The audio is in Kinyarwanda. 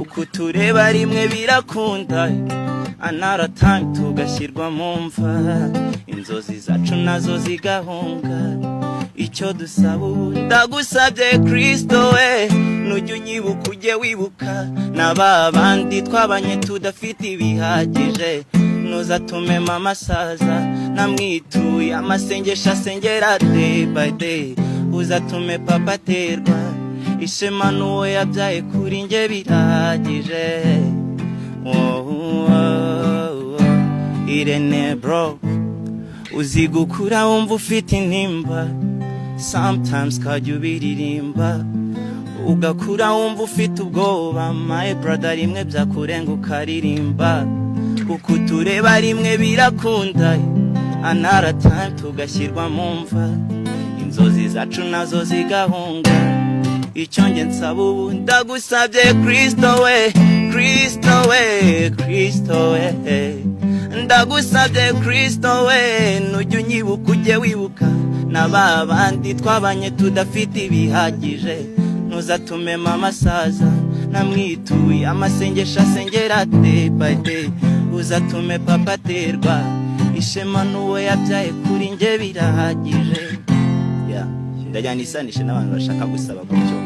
uko tureba rimwe birakunda another time tugashyirwa mu mva inzozi zacu nazo zigahunga icyo dusaba ndagusabye Kristo we nujya unyibuka ujye wibuka n'ababandi twabanye tudafite ibihagije ntuzatume mama saza namwituye amasengesho asengera day by day uzatume papa aterwa ishema n'uwo yabyaye kuri nge birahagije Irene bro uzigukura wumva ufite intimba sometimes kajya ubiririmba ugakura wumva ufite ubwoba my brother rimwe byakurenga ukaririmba uko tureba rimwe birakunda another time tugashyirwa mu mva inzozi zacu nazo zigahunga icyo nge nsaba ubu ndagusabye Kristo we Kristo we Kristo we ndagusabye Kristo we nujya unyibuka ujye wibuka n'ababandi twabanye tudafite ibihagije ntuzatume mama saza namwituye amasengesho asengera day by day uzatume papa aterwa ishema n'uwo yabyaye kuri nge birahagije ndajyana isanishe n'abantu bashaka gusaba gutyo